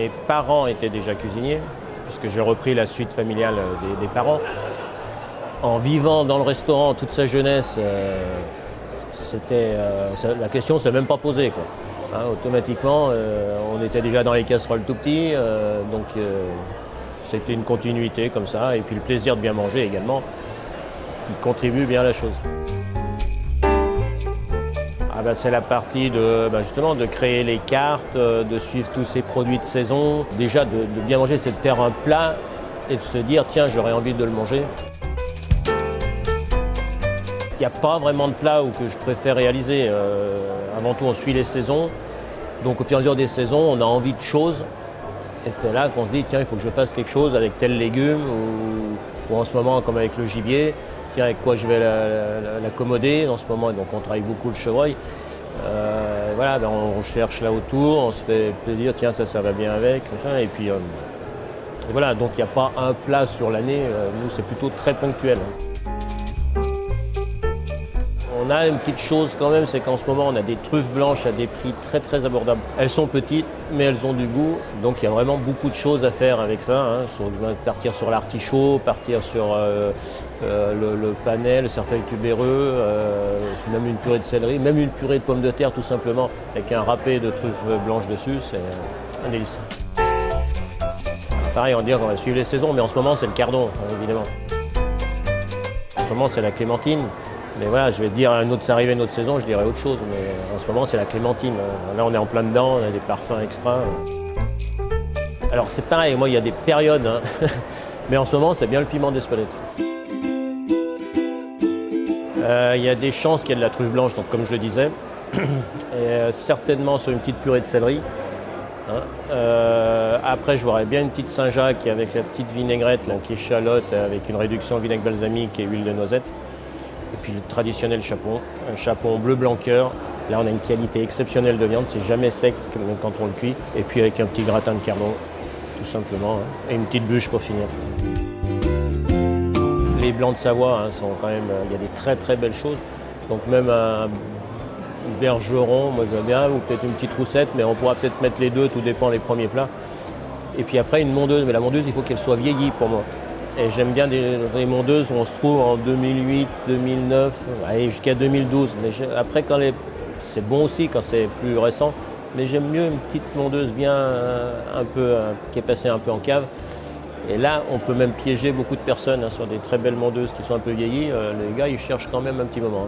Mes parents étaient déjà cuisiniers, puisque j'ai repris la suite familiale des parents. En vivant dans le restaurant toute sa jeunesse, la question ne s'est même pas posée, quoi. Hein, automatiquement, on était déjà dans les casseroles tout petits, donc c'était une continuité comme ça. Et puis le plaisir de bien manger également, qui contribue bien à la chose. C'est la partie justement de créer les cartes, de suivre tous ces produits de saison. Déjà, de bien manger, c'est de faire un plat et de se dire, tiens, j'aurais envie de le manger. Il n'y a pas vraiment de plat que je préfère réaliser. Avant tout, on suit les saisons. Donc au fur et à mesure des saisons, on a envie de choses. Et c'est là qu'on se dit, tiens, il faut que je fasse quelque chose avec tel légume ou en ce moment, comme avec le gibier. Tiens, avec quoi je vais l'accommoder en ce moment, donc on travaille beaucoup le chevreuil. On cherche là autour, on se fait plaisir, tiens, ça va bien avec, et puis voilà, donc il n'y a pas un plat sur l'année, nous c'est plutôt très ponctuel. On a une petite chose quand même, c'est qu'en ce moment on a des truffes blanches à des prix très très abordables. Elles sont petites, mais elles ont du goût, donc il y a vraiment beaucoup de choses à faire avec ça. Partir sur l'artichaut, partir sur le panais, le cerfeuil tubéreux, même une purée de céleri, même une purée de pommes de terre tout simplement, avec un râpé de truffes blanches dessus, c'est un délice. Pareil, on dit qu'on va suivre les saisons, mais en ce moment c'est le cardon, évidemment. En ce moment c'est la clémentine. Mais voilà, je vais te dire, c'est arrivé une autre saison, je dirais autre chose. Mais en ce moment, c'est la clémentine. Là, on est en plein dedans, on a des parfums extra. Alors, c'est pareil, moi, il y a des périodes. Mais en ce moment, c'est bien le piment d'Espelette. Il y a des chances qu'il y ait de la truffe blanche, donc, comme je le disais. Et, certainement sur une petite purée de céleri. Après, je voudrais bien une petite Saint-Jacques avec la petite vinaigrette, là, qui est échalote, avec une réduction vinaigre balsamique et huile de noisette. Et puis le traditionnel chapon, un chapon bleu blanc cœur. Là, on a une qualité exceptionnelle de viande, c'est jamais sec même quand on le cuit. Et puis avec un petit gratin de cardon, tout simplement, et une petite bûche pour finir. Les blancs de Savoie sont quand même, il y a des très très belles choses. Donc même un bergeron, moi je veux bien, ou peut-être une petite roussette, mais on pourra peut-être mettre les deux, tout dépend des premiers plats. Et puis après une mondeuse, mais la mondeuse, il faut qu'elle soit vieillie pour moi. Et j'aime bien des mondeuses où on se trouve en 2008, 2009, jusqu'à 2012. Mais après, c'est bon aussi quand c'est plus récent. Mais j'aime mieux une petite mondeuse bien qui est passée un peu en cave. Et là, on peut même piéger beaucoup de personnes sur des très belles mondeuses qui sont un peu vieillies. Les gars, ils cherchent quand même un petit moment.